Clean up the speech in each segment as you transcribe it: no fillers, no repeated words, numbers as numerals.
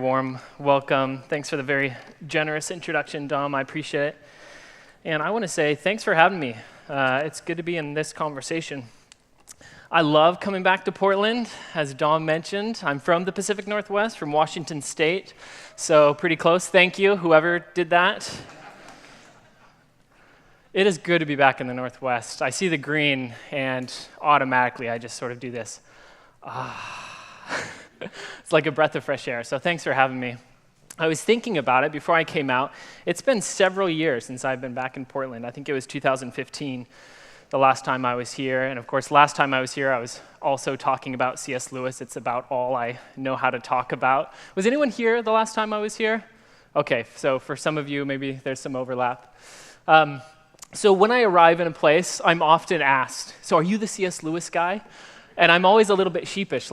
warm welcome. Thanks for the very generous introduction, Dom. I appreciate it. And I want to say thanks for having me. It's good to be in this conversation. I love coming back to Portland. As Dom mentioned, I'm from the Pacific Northwest, from Washington State, so pretty close. Thank you, whoever did that. It is good to be back in the Northwest. I see the green, and automatically I just sort of do this. It's like a breath of fresh air, so thanks for having me. I was thinking about it before I came out. It's been several years since I've been back in Portland. I think it was 2015, the last time I was here. And of course, last time I was here, I was also talking about C.S. Lewis. It's about all I know how to talk about. Was anyone here the last time I was here? Okay, so for some of you, maybe there's some overlap. So when I arrive in a place, I'm often asked, so are you the C.S. Lewis guy? And I'm always a little bit sheepish.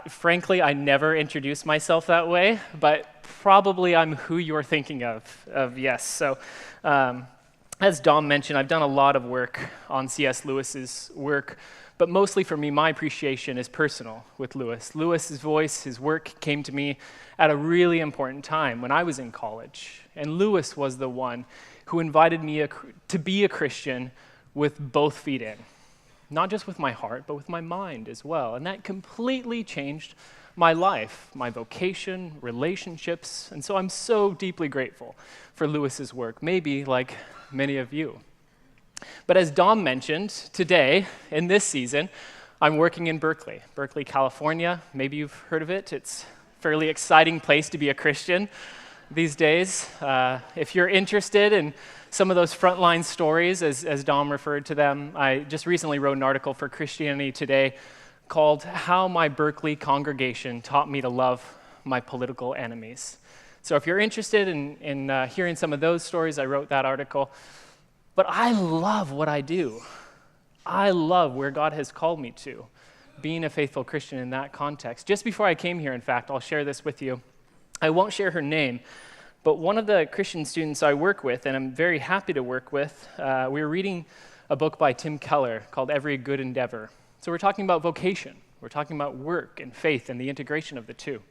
Frankly, I never introduce myself that way, but probably I'm who you're thinking of, yes. So as Dom mentioned, I've done a lot of work on C.S. Lewis's work, but mostly for me, my appreciation is personal with Lewis. Lewis's voice, his work came to me at a really important time when I was in college. And Lewis was the one who invited me to be a Christian with both feet in. Not just with my heart, but with my mind as well. And that completely changed my life, my vocation, relationships. And so I'm so deeply grateful for Lewis's work, maybe like many of you. But as Dom mentioned, today, in this season, I'm working in Berkeley, California. Maybe you've heard of it. It's a fairly exciting place to be a Christian these days. If you're interested in some of those frontline stories, as Dom referred to them, I just recently wrote an article for Christianity Today called How My Berkeley Congregation Taught Me to Love My Political Enemies. So if you're interested in hearing some of those stories, I wrote that article. But I love what I do. I love where God has called me to, being a faithful Christian in that context. Just before I came here, in fact, I'll share this with you. I won't share her name, but one of the Christian students I work with, and I'm very happy to work with, we were reading a book by Tim Keller called Every Good Endeavor. So we're talking about vocation. We're talking about work and faith and the integration of the two.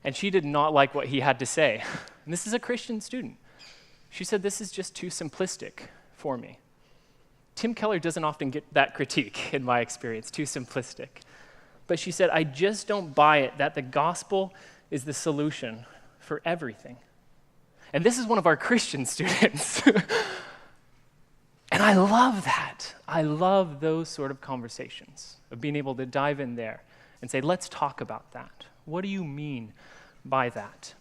And she did not like what he had to say. And this is a Christian student. She said, this is just too simplistic for me. Tim Keller doesn't often get that critique, in my experience, too simplistic. But she said, I just don't buy it that the gospel is the solution for everything. And this is one of our Christian students. And I love that. I love those sort of conversations, of being able to dive in there and say, let's talk about that. What do you mean by that?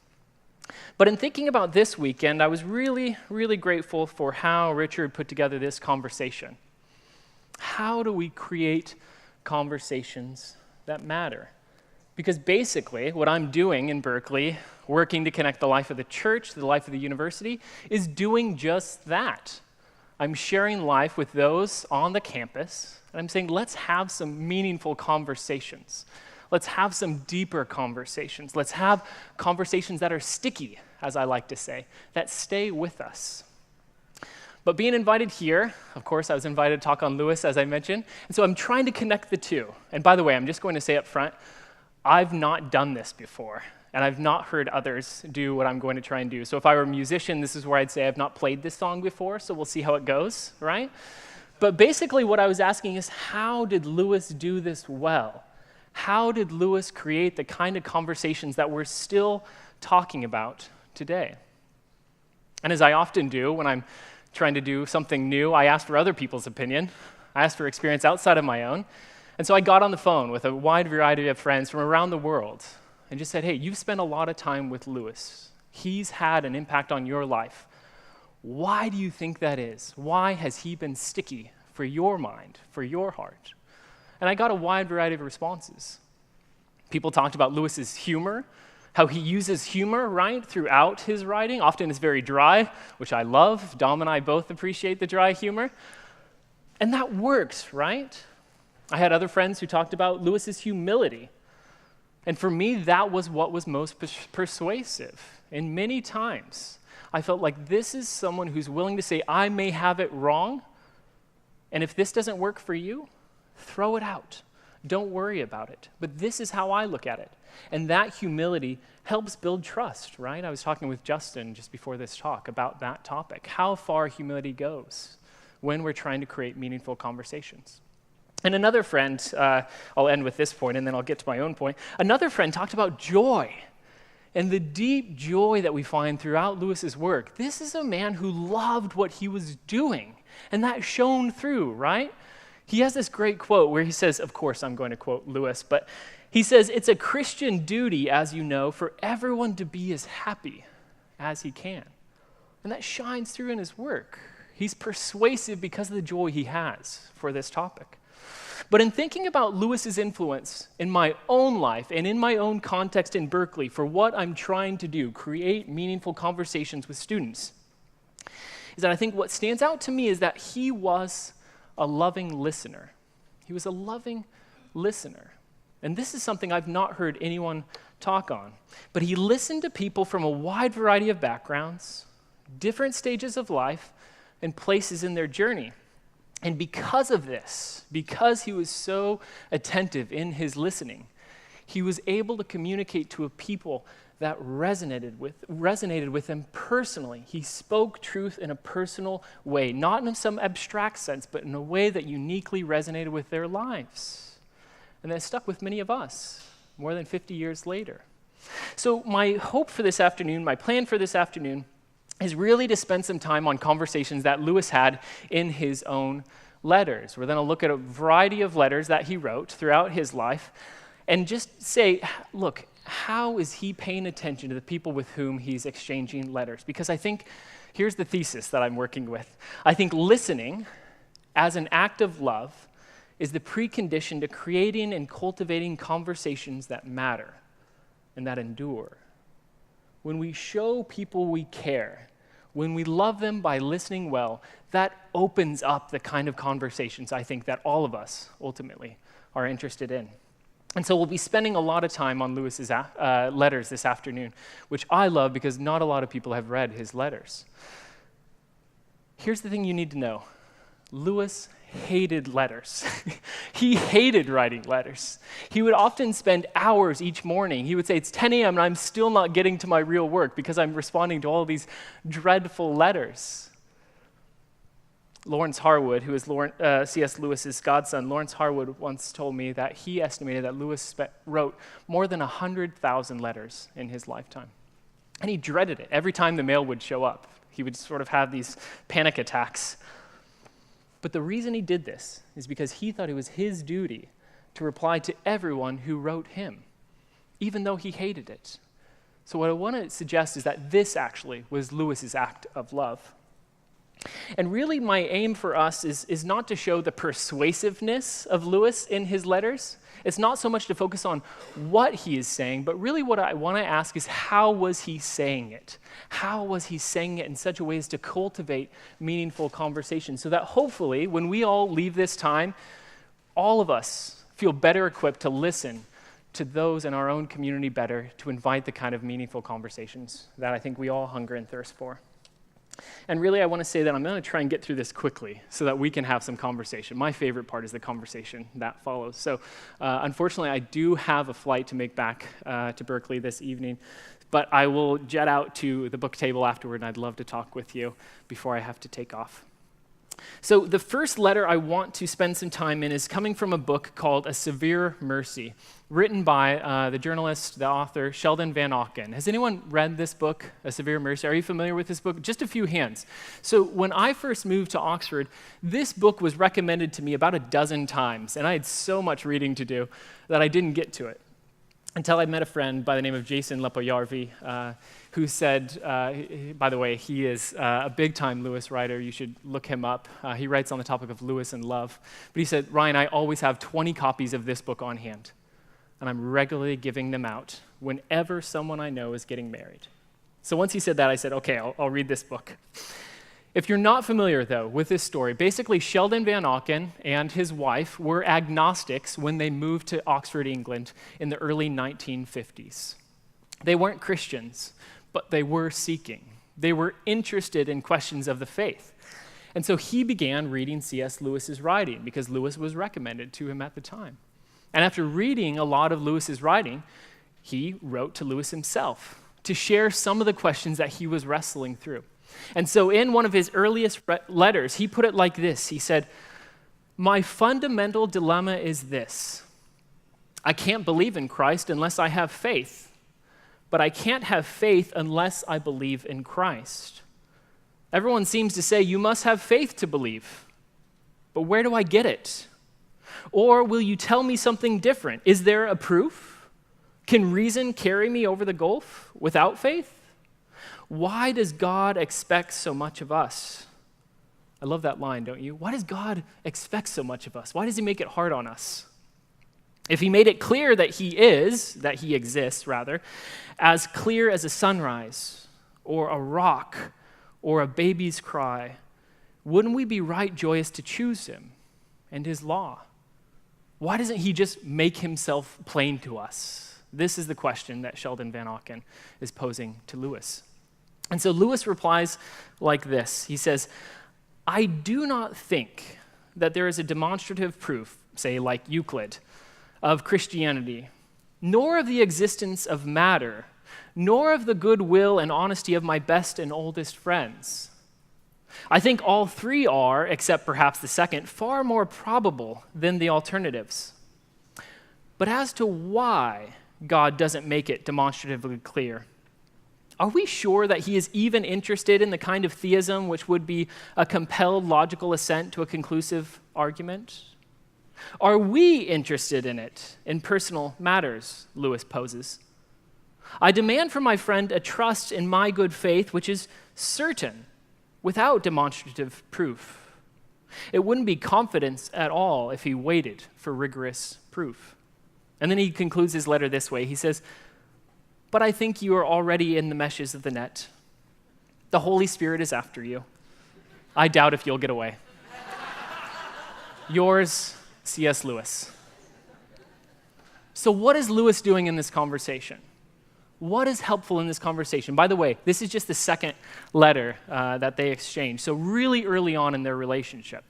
But in thinking about this weekend, I was really, really grateful for how Richard put together this conversation. How do we create conversations that matter? Because basically, what I'm doing in Berkeley, working to connect the life of the church to the life of the university, is doing just that. I'm sharing life with those on the campus, and I'm saying, let's have some meaningful conversations. Let's have some deeper conversations. Let's have conversations that are sticky, as I like to say, that stay with us. But being invited here, of course, I was invited to talk on Lewis, as I mentioned, and so I'm trying to connect the two. And by the way, I'm just going to say up front, I've not done this before, and I've not heard others do what I'm going to try and do. So if I were a musician, this is where I'd say I've not played this song before, so we'll see how it goes, right? But basically what I was asking is, how did Lewis do this well? How did Lewis create the kind of conversations that we're still talking about today? And as I often do when I'm trying to do something new, I ask for other people's opinion. I ask for experience outside of my own. And so I got on the phone with a wide variety of friends from around the world and just said, hey, you've spent a lot of time with Lewis. He's had an impact on your life. Why do you think that is? Why has he been sticky for your mind, for your heart? And I got a wide variety of responses. People talked about Lewis's humor, how he uses humor, right, throughout his writing. Often it's very dry, which I love. Dom and I both appreciate the dry humor. And that works, right? I had other friends who talked about Lewis's humility. And for me, that was what was most persuasive. And many times, I felt like this is someone who's willing to say, I may have it wrong, and if this doesn't work for you, throw it out. Don't worry about it. But this is how I look at it. And that humility helps build trust, right? I was talking with Justin just before this talk about that topic, how far humility goes when we're trying to create meaningful conversations. And another friend, I'll end with this point and then I'll get to my own point. Another friend talked about joy and the deep joy that we find throughout Lewis's work. This is a man who loved what he was doing, and that shone through, right? He has this great quote where he says, of course I'm going to quote Lewis, but he says, "It's a Christian duty, as you know, for everyone to be as happy as he can." And that shines through in his work. He's persuasive because of the joy he has for this topic. But in thinking about Lewis's influence in my own life and in my own context in Berkeley for what I'm trying to do, create meaningful conversations with students, is that I think what stands out to me is that he was a loving listener. He was a loving listener. And this is something I've not heard anyone talk on. But he listened to people from a wide variety of backgrounds, different stages of life, and places in their journey. And because of this, because he was so attentive in his listening, he was able to communicate to a people that resonated with him personally. He spoke truth in a personal way, not in some abstract sense, but in a way that uniquely resonated with their lives. And that stuck with many of us more than 50 years later. So my hope for this afternoon, my plan for this afternoon, is really to spend some time on conversations that Lewis had in his own letters. We're going to look at a variety of letters that he wrote throughout his life and just say, look, how is he paying attention to the people with whom he's exchanging letters? Because I think, here's the thesis that I'm working with. I think listening as an act of love is the precondition to creating and cultivating conversations that matter and that endure. When we show people we care, when we love them by listening well, that opens up the kind of conversations I think that all of us ultimately are interested in. And so we'll be spending a lot of time on Lewis's letters this afternoon, which I love because not a lot of people have read his letters. Here's the thing you need to know. Lewis hated letters. He hated writing letters. He would often spend hours each morning. He would say, it's 10 a.m. and I'm still not getting to my real work because I'm responding to all these dreadful letters. Lawrence Harwood, who is C.S. Lewis's godson, Lawrence Harwood once told me that he estimated that Lewis wrote more than 100,000 letters in his lifetime. And he dreaded it. Every time the mail would show up, he would sort of have these panic attacks. But the reason he did this is because he thought it was his duty to reply to everyone who wrote him, even though he hated it. So what I want to suggest is that this actually was Lewis's act of love. And really my aim for us is not to show the persuasiveness of Lewis in his letters. It's not so much to focus on what he is saying, but really what I want to ask is how was he saying it? How was he saying it in such a way as to cultivate meaningful conversation so that hopefully when we all leave this time, all of us feel better equipped to listen to those in our own community better, to invite the kind of meaningful conversations that I think we all hunger and thirst for. And really, I want to say that I'm going to try and get through this quickly so that we can have some conversation. My favorite part is the conversation that follows. So unfortunately, I do have a flight to make back to Berkeley this evening, but I will jet out to the book table afterward, and I'd love to talk with you before I have to take off. So the first letter I want to spend some time in is coming from a book called A Severe Mercy, written by the journalist, the author, Sheldon Van Auken. Has anyone read this book, A Severe Mercy? Are you familiar with this book? Just a few hands. So when I first moved to Oxford, this book was recommended to me about a dozen times, and I had so much reading to do that I didn't get to it until I met a friend by the name of Jason Lepojärvi, who said, by the way, he is a big-time Lewis writer. You should look him up. He writes on the topic of Lewis and love. But he said, Ryan, I always have 20 copies of this book on hand, and I'm regularly giving them out whenever someone I know is getting married. So once he said that, I said, okay, I'll read this book. If you're not familiar, though, with this story, basically Sheldon Van Auken and his wife were agnostics when they moved to Oxford, England in the early 1950s. They weren't Christians, but they were seeking. They were interested in questions of the faith. And so he began reading C.S. Lewis's writing because Lewis was recommended to him at the time. And after reading a lot of Lewis's writing, he wrote to Lewis himself to share some of the questions that he was wrestling through. And so in one of his earliest letters, he put it like this. He said, "My fundamental dilemma is this. I can't believe in Christ unless I have faith, but I can't have faith unless I believe in Christ. Everyone seems to say you must have faith to believe, but where do I get it? Or will you tell me something different? Is there a proof? Can reason carry me over the gulf without faith? Why does God expect so much of us?" I love that line, don't you? Why does God expect so much of us? Why does he make it hard on us? If he made it clear that he exists, as clear as a sunrise or a rock or a baby's cry, wouldn't we be right joyous to choose him and his law? Why doesn't he just make himself plain to us? This is the question that Sheldon Van Auken is posing to Lewis. And so Lewis replies like this. He says, "I do not think that there is a demonstrative proof, say like Euclid, of Christianity, nor of the existence of matter, nor of the goodwill and honesty of my best and oldest friends. I think all three are, except perhaps the second, far more probable than the alternatives. But as to why God doesn't make it demonstratively clear, are we sure that he is even interested in the kind of theism which would be a compelled logical assent to a conclusive argument? Are we interested in it, in personal matters?" Lewis poses. "I demand from my friend a trust in my good faith which is certain, without demonstrative proof. It wouldn't be confidence at all if he waited for rigorous proof." And then he concludes his letter this way. He says, "But I think you are already in the meshes of the net. The Holy Spirit is after you. I doubt if you'll get away. Yours, C.S. Lewis." So what is Lewis doing in this conversation? What is helpful in this conversation? By the way, this is just the second letter that they exchange, so really early on in their relationship.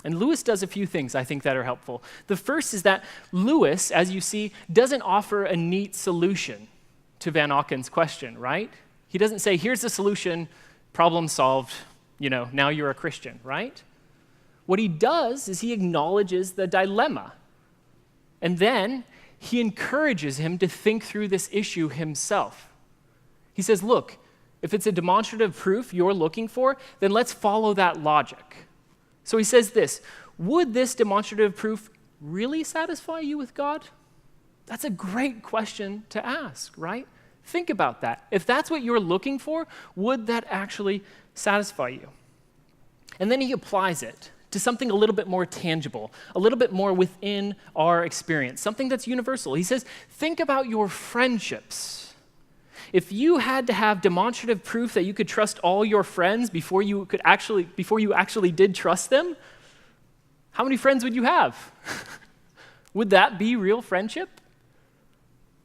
And Lewis does a few things I think that are helpful. The first is that Lewis, as you see, doesn't offer a neat solution to Van Auken's question, right? He doesn't say, here's the solution, problem solved, now you're a Christian, right? What he does is he acknowledges the dilemma, and then he encourages him to think through this issue himself. He says, look, if it's a demonstrative proof you're looking for, then let's follow that logic. So he says this, would this demonstrative proof really satisfy you with God? That's a great question to ask, right? Think about that. If that's what you're looking for, would that actually satisfy you? And then he applies it to something a little bit more tangible, a little bit more within our experience, something that's universal. He says, think about your friendships. If you had to have demonstrative proof that you could trust all your friends before you actually did trust them, how many friends would you have? Would that be real friendship?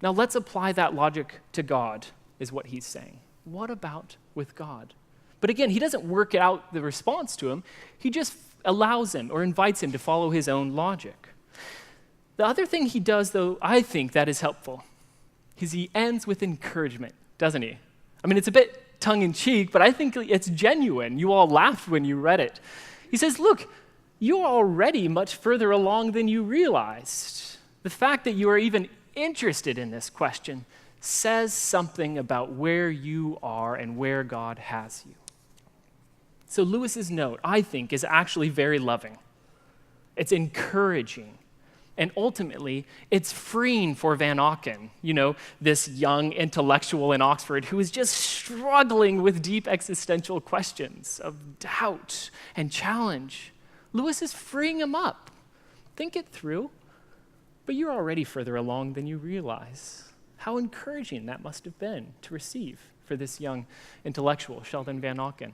Now let's apply that logic to God, is what he's saying. What about with God? But again, he doesn't work out the response to him. He just allows him or invites him to follow his own logic. The other thing he does, though, I think that is helpful, is he ends with encouragement, doesn't he? I mean, it's a bit tongue-in-cheek, but I think it's genuine. You all laughed when you read it. He says, look, you're already much further along than you realized. The fact that you are even interested in this question says something about where you are and where God has you. So Lewis's note, I think, is actually very loving. It's encouraging. And ultimately, it's freeing for Van Auken, this young intellectual in Oxford who is just struggling with deep existential questions of doubt and challenge. Lewis is freeing him up. Think it through. But you're already further along than you realize. How encouraging that must have been to receive for this young intellectual, Sheldon Van Auken.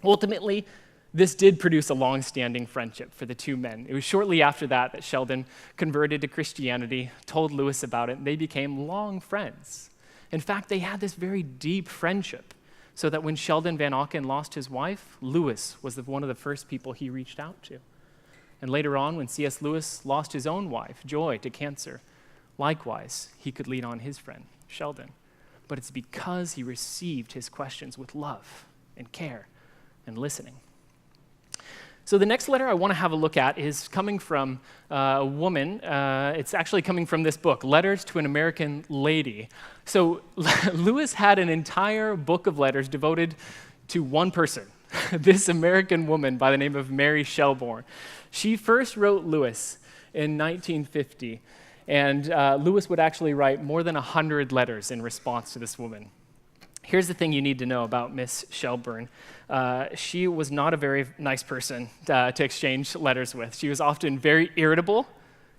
Ultimately, this did produce a long-standing friendship for the two men. It was shortly after that that Sheldon converted to Christianity, told Lewis about it, and they became long friends. In fact, they had this very deep friendship, so that when Sheldon Van Auken lost his wife, Lewis was one of the first people he reached out to. And later on, when C.S. Lewis lost his own wife, Joy, to cancer, likewise, he could lean on his friend, Sheldon. But it's because he received his questions with love and care and listening. So the next letter I want to have a look at is coming from a woman. It's actually coming from this book, Letters to an American Lady. So Lewis had an entire book of letters devoted to one person, this American woman by the name of Mary Shelburne. She first wrote Lewis in 1950, and Lewis would actually write more than 100 letters in response to this woman. Here's the thing you need to know about Miss Shelburne. She was not a very nice person to exchange letters with. She was often very irritable.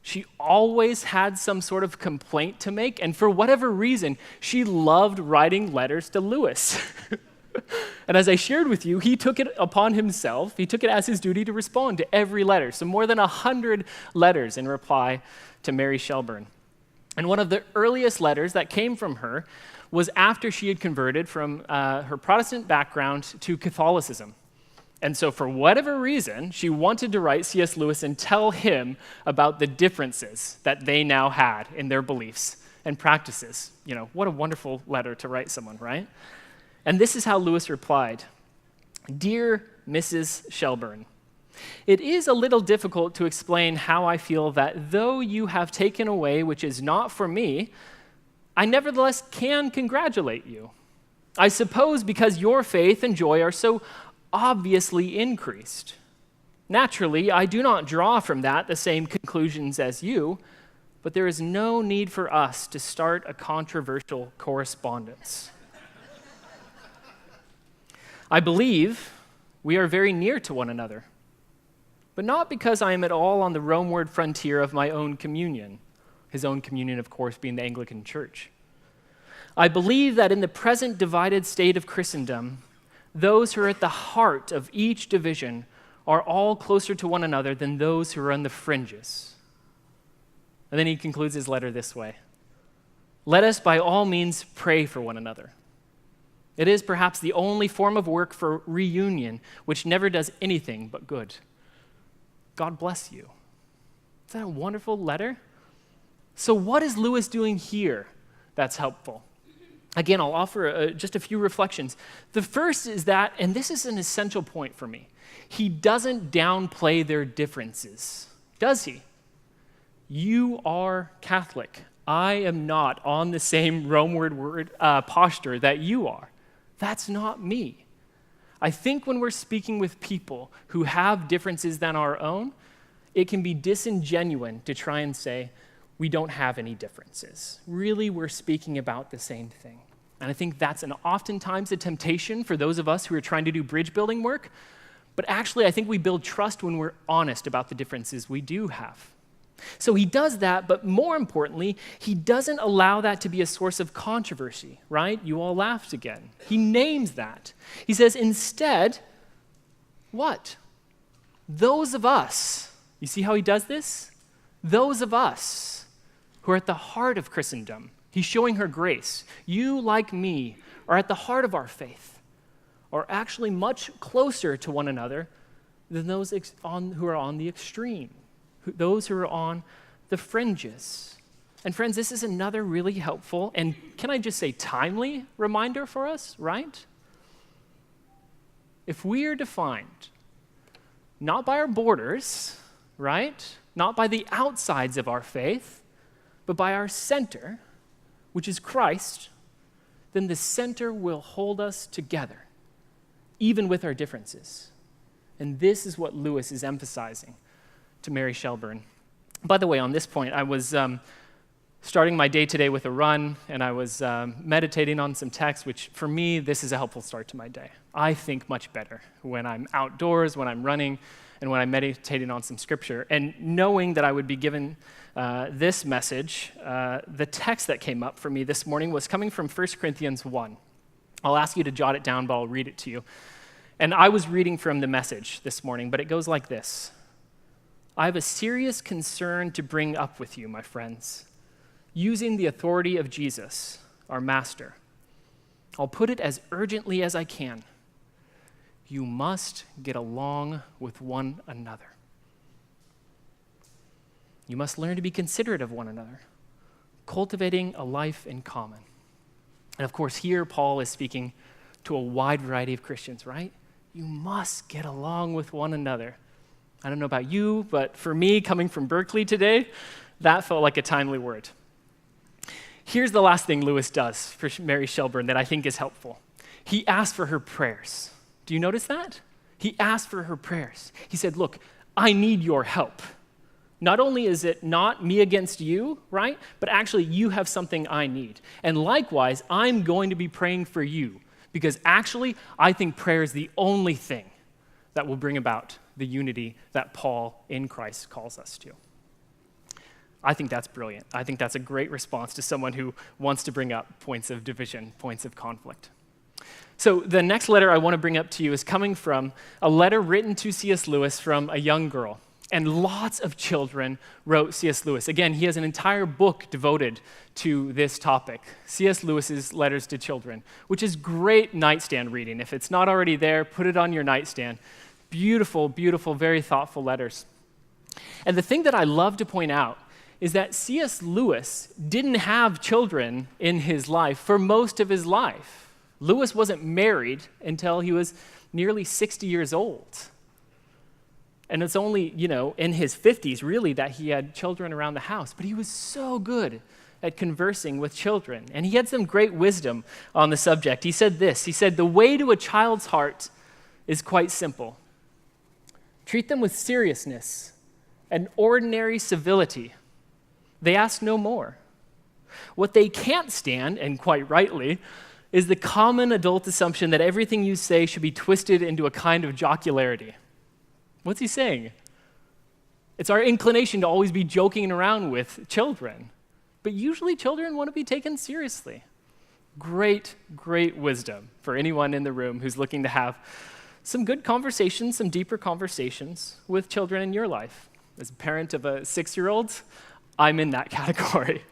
She always had some sort of complaint to make, and for whatever reason, she loved writing letters to Lewis. And as I shared with you, he took it upon himself. He took it as his duty to respond to every letter. So more than 100 letters in reply to Mary Shelburne. And one of the earliest letters that came from her was after she had converted from her Protestant background to Catholicism. And so for whatever reason, she wanted to write C.S. Lewis and tell him about the differences that they now had in their beliefs and practices. You know, what a wonderful letter to write someone, right? And this is how Lewis replied. Dear Mrs. Shelburne, it is a little difficult to explain how I feel that though you have taken away which is not for me, I nevertheless can congratulate you. I suppose because your faith and joy are so obviously increased. Naturally, I do not draw from that the same conclusions as you, but there is no need for us to start a controversial correspondence. I believe we are very near to one another, but not because I am at all on the Romeward frontier of my own communion, his own communion, of course, being the Anglican Church. I believe that in the present divided state of Christendom, those who are at the heart of each division are all closer to one another than those who are on the fringes. And then he concludes his letter this way. Let us by all means pray for one another. It is perhaps the only form of work for reunion which never does anything but good. God bless you. Is that a wonderful letter? So what is Lewis doing here that's helpful? Again, I'll offer just a few reflections. The first is that, and this is an essential point for me, he doesn't downplay their differences, does he? You are Catholic. I am not on the same Romeward posture that you are. That's not me. I think when we're speaking with people who have differences than our own, it can be disingenuous to try and say, we don't have any differences. Really, we're speaking about the same thing. And I think that's oftentimes a temptation for those of us who are trying to do bridge building work. But actually, I think we build trust when we're honest about the differences we do have. So he does that, but more importantly, he doesn't allow that to be a source of controversy, right? You all laughed again. He names that. He says, instead, what? Those of us, you see how he does this? Those of us who are at the heart of Christendom, he's showing her grace. You, like me, are at the heart of our faith, are actually much closer to one another than those who are on the extreme. Those who are on the fringes. And friends, this is another really helpful and, can I just say, timely reminder for us, right? If we are defined not by our borders, right? Not by the outsides of our faith, but by our center, which is Christ, then the center will hold us together, even with our differences. And this is what Lewis is emphasizing to Mary Shelburne. By the way, on this point, I was starting my day today with a run, and I was meditating on some text, which for me, this is a helpful start to my day. I think much better when I'm outdoors, when I'm running, and when I'm meditating on some scripture. And knowing that I would be given this message, the text that came up for me this morning was coming from 1 Corinthians 1. I'll ask you to jot it down, but I'll read it to you. And I was reading from the Message this morning, but it goes like this. I have a serious concern to bring up with you, my friends, using the authority of Jesus, our Master. I'll put it as urgently as I can. You must get along with one another. You must learn to be considerate of one another, cultivating a life in common. And of course, here Paul is speaking to a wide variety of Christians, right? You must get along with one another. I don't know about you, but for me, coming from Berkeley today, that felt like a timely word. Here's the last thing Lewis does for Mary Shelburne that I think is helpful. He asked for her prayers. Do you notice that? He asked for her prayers. He said, look, I need your help. Not only is it not me against you, right? But actually you have something I need. And likewise, I'm going to be praying for you because actually I think prayer is the only thing that will bring about the unity that Paul in Christ calls us to. I think that's brilliant. I think that's a great response to someone who wants to bring up points of division, points of conflict. So the next letter I want to bring up to you is coming from a letter written to C.S. Lewis from a young girl. And lots of children wrote C.S. Lewis. Again, he has an entire book devoted to this topic, C.S. Lewis's Letters to Children, which is great nightstand reading. If it's not already there, put it on your nightstand. Beautiful, beautiful, very thoughtful letters. And the thing that I love to point out is that C.S. Lewis didn't have children in his life for most of his life. Lewis wasn't married until he was nearly 60 years old. And it's only, in his 50s, really, that he had children around the house. But he was so good at conversing with children. And he had some great wisdom on the subject. He said this, he said, the way to a child's heart is quite simple. Treat them with seriousness and ordinary civility. They ask no more. What they can't stand, and quite rightly, is the common adult assumption that everything you say should be twisted into a kind of jocularity. What's he saying? It's our inclination to always be joking around with children. But usually children want to be taken seriously. Great, great wisdom for anyone in the room who's looking to have some good conversations, some deeper conversations with children in your life. As a parent of a 6-year-old, I'm in that category.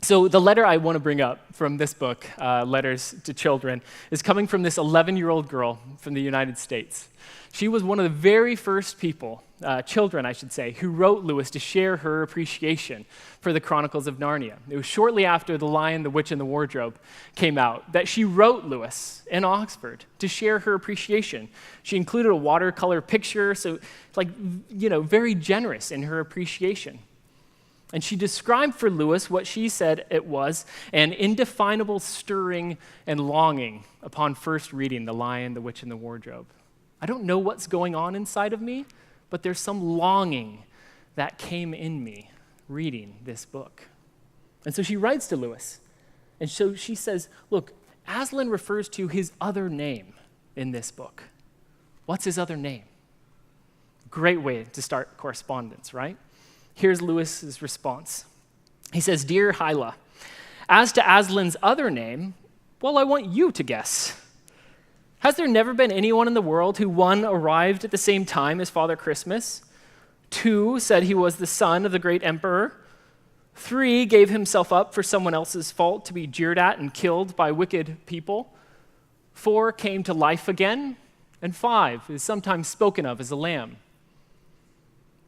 So the letter I want to bring up from this book, Letters to Children, is coming from this 11-year-old girl from the United States. She was one of the very first people, children I should say, who wrote Lewis to share her appreciation for the Chronicles of Narnia. It was shortly after The Lion, the Witch, and the Wardrobe came out that she wrote Lewis in Oxford to share her appreciation. She included a watercolor picture, so very generous in her appreciation. And she described for Lewis what she said it was an indefinable stirring and longing upon first reading The Lion, the Witch, and the Wardrobe. I don't know what's going on inside of me, but there's some longing that came in me reading this book. And so she writes to Lewis. And so she says, look, Aslan refers to his other name in this book. What's his other name? Great way to start correspondence, right? Here's Lewis's response. He says, Dear Hyla, as to Aslan's other name, well, I want you to guess. Has there never been anyone in the world who, 1, arrived at the same time as Father Christmas, 2, said he was the son of the great emperor, 3, gave himself up for someone else's fault to be jeered at and killed by wicked people, 4, came to life again, and 5, is sometimes spoken of as a lamb?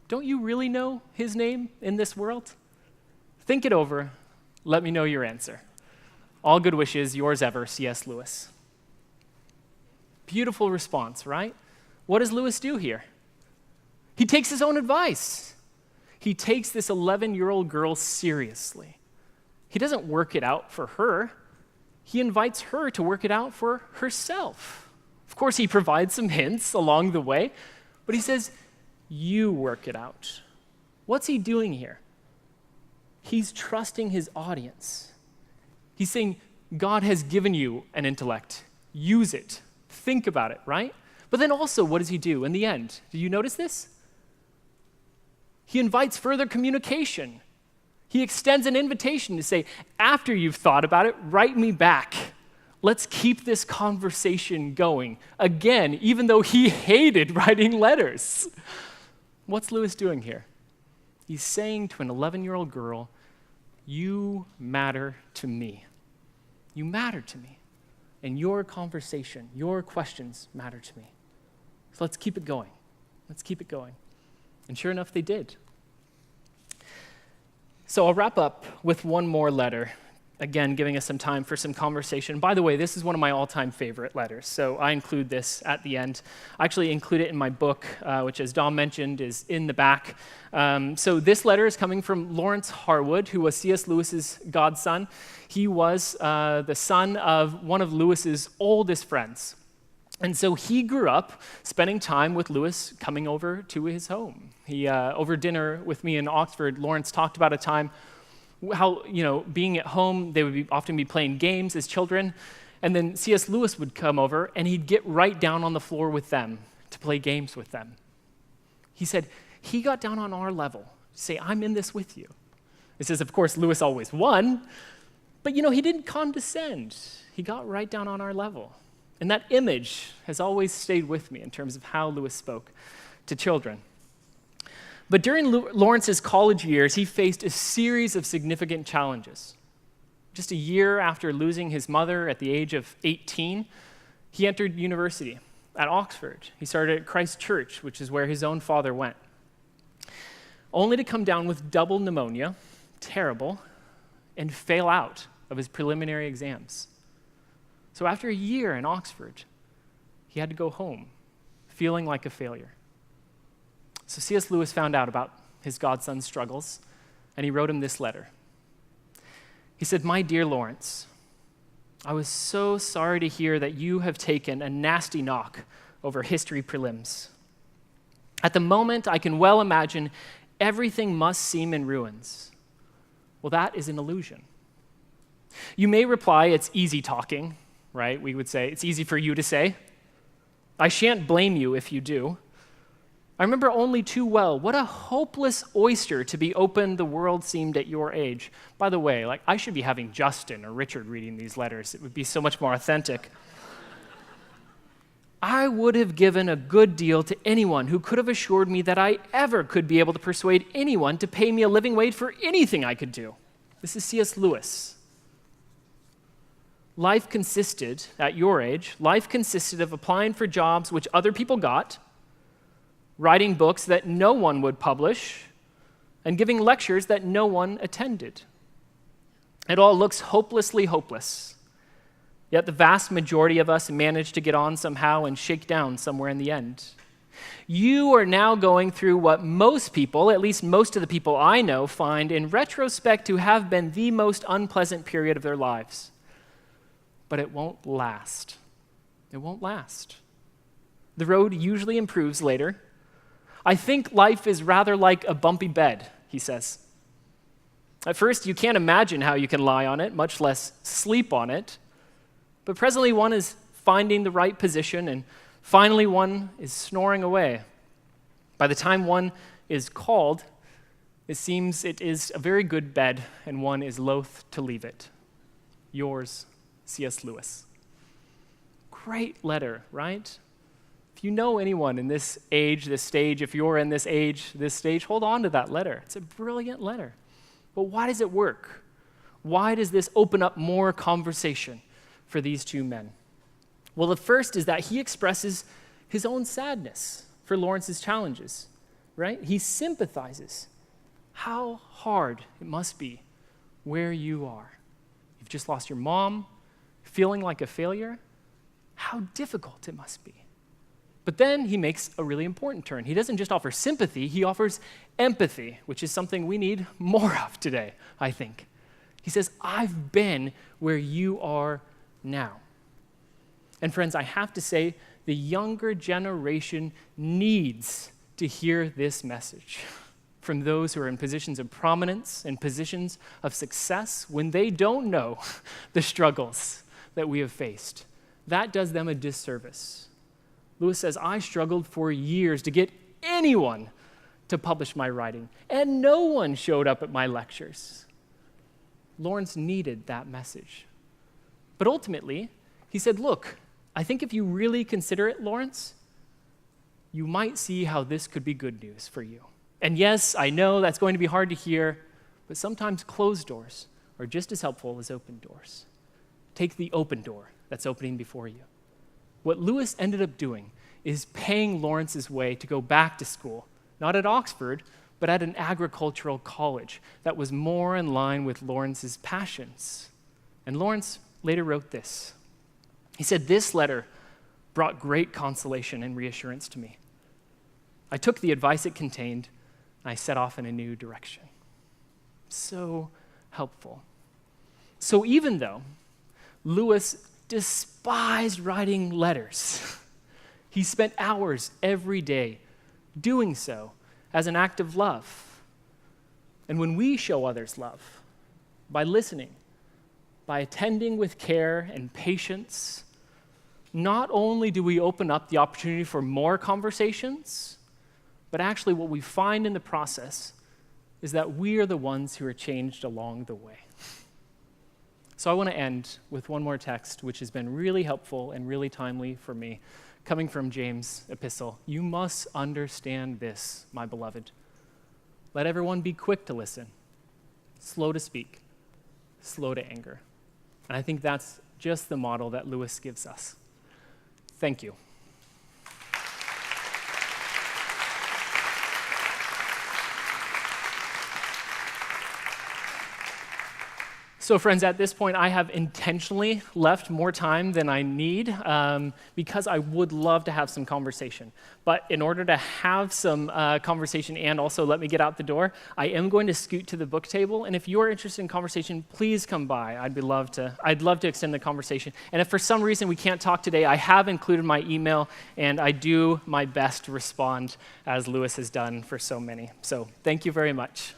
Don't you really know his name in this world? Think it over. Let me know your answer. All good wishes, yours ever, C.S. Lewis. Beautiful response, right? What does Lewis do here? He takes his own advice. He takes this 11-year-old girl seriously. He doesn't work it out for her. He invites her to work it out for herself. Of course, he provides some hints along the way, but he says, you work it out. What's he doing here? He's trusting his audience. He's saying, God has given you an intellect. Use it. Think about it, right? But then also, what does he do in the end? Do you notice this? He invites further communication. He extends an invitation to say, after you've thought about it, write me back. Let's keep this conversation going. Again, even though he hated writing letters. What's Lewis doing here? He's saying to an 11-year-old girl, you matter to me. You matter to me. And your conversation, your questions matter to me. So let's keep it going. Let's keep it going. And sure enough, they did. So I'll wrap up with one more letter, again, giving us some time for some conversation. By the way, this is one of my all-time favorite letters, so I include this at the end. I actually include it in my book, which, as Dom mentioned, is in the back. So this letter is coming from Lawrence Harwood, who was C.S. Lewis's godson. He was the son of one of Lewis's oldest friends. And so he grew up spending time with Lewis, coming over to his home. Over dinner with me in Oxford, Lawrence talked about a time how, being at home, they would often be playing games as children, and then C.S. Lewis would come over, and he'd get right down on the floor with them to play games with them. He said, he got down on our level to say, I'm in this with you. It says, of course, Lewis always won, but, he didn't condescend. He got right down on our level. And that image has always stayed with me in terms of how Lewis spoke to children. But during Lawrence's college years, he faced a series of significant challenges. Just a year after losing his mother at the age of 18, he entered university at Oxford. He started at Christ Church, which is where his own father went, only to come down with double pneumonia, terrible, and fail out of his preliminary exams. So after a year in Oxford, he had to go home, feeling like a failure. So C.S. Lewis found out about his godson's struggles, and he wrote him this letter. He said, "My dear Lawrence, I was so sorry to hear that you have taken a nasty knock over history prelims. At the moment, I can well imagine everything must seem in ruins. Well, that is an illusion. You may reply, it's easy talking, right? We would say, it's easy for you to say. I shan't blame you if you do. I remember only too well what a hopeless oyster to be opened the world seemed at your age. By the way, I should be having Justin or Richard reading these letters. It would be so much more authentic. I would have given a good deal to anyone who could have assured me that I ever could be able to persuade anyone to pay me a living wage for anything I could do." This is C.S. Lewis. Life consisted, at your age, of applying for jobs which other people got, writing books that no one would publish, and giving lectures that no one attended. It all looks hopelessly hopeless. Yet the vast majority of us manage to get on somehow and shake down somewhere in the end. You are now going through what most people, at least most of the people I know, find in retrospect to have been the most unpleasant period of their lives. But it won't last. It won't last. The road usually improves later. I think life is rather like a bumpy bed, he says. At first, you can't imagine how you can lie on it, much less sleep on it. But presently, one is finding the right position, and finally, one is snoring away. By the time one is called, it seems it is a very good bed, and one is loath to leave it. Yours, C.S. Lewis. Great letter, right? If you know anyone in this age, this stage, if you're in this age, this stage, hold on to that letter. It's a brilliant letter. But why does it work? Why does this open up more conversation for these two men? Well, the first is that he expresses his own sadness for Lawrence's challenges, right? He sympathizes. How hard it must be where you are. You've just lost your mom, feeling like a failure. How difficult it must be. But then he makes a really important turn. He doesn't just offer sympathy, he offers empathy, which is something we need more of today, I think. He says, I've been where you are now. And friends, I have to say, the younger generation needs to hear this message from those who are in positions of prominence and positions of success when they don't know the struggles that we have faced. That does them a disservice. Lewis says, I struggled for years to get anyone to publish my writing, and no one showed up at my lectures. Lawrence needed that message. But ultimately, he said, look, I think if you really consider it, Lawrence, you might see how this could be good news for you. And yes, I know that's going to be hard to hear, but sometimes closed doors are just as helpful as open doors. Take the open door that's opening before you. What Lewis ended up doing is paying Lawrence's way to go back to school, not at Oxford, but at an agricultural college that was more in line with Lawrence's passions. And Lawrence later wrote this. He said, "This letter brought great consolation and reassurance to me. I took the advice it contained, and I set off in a new direction." So helpful. So even though Lewis despised writing letters, he spent hours every day doing so as an act of love. And when we show others love, by listening, by attending with care and patience, not only do we open up the opportunity for more conversations, but actually what we find in the process is that we are the ones who are changed along the way. So I want to end with one more text, which has been really helpful and really timely for me, coming from James' epistle. "You must understand this, my beloved. Let everyone be quick to listen, slow to speak, slow to anger." And I think that's just the model that Lewis gives us. Thank you. So friends, at this point, I have intentionally left more time than I need because I would love to have some conversation. But in order to have some conversation and also let me get out the door, I am going to scoot to the book table. And if you're interested in conversation, please come by. I'd love to extend the conversation. And if for some reason we can't talk today, I have included my email, and I do my best to respond as Lewis has done for so many. So thank you very much.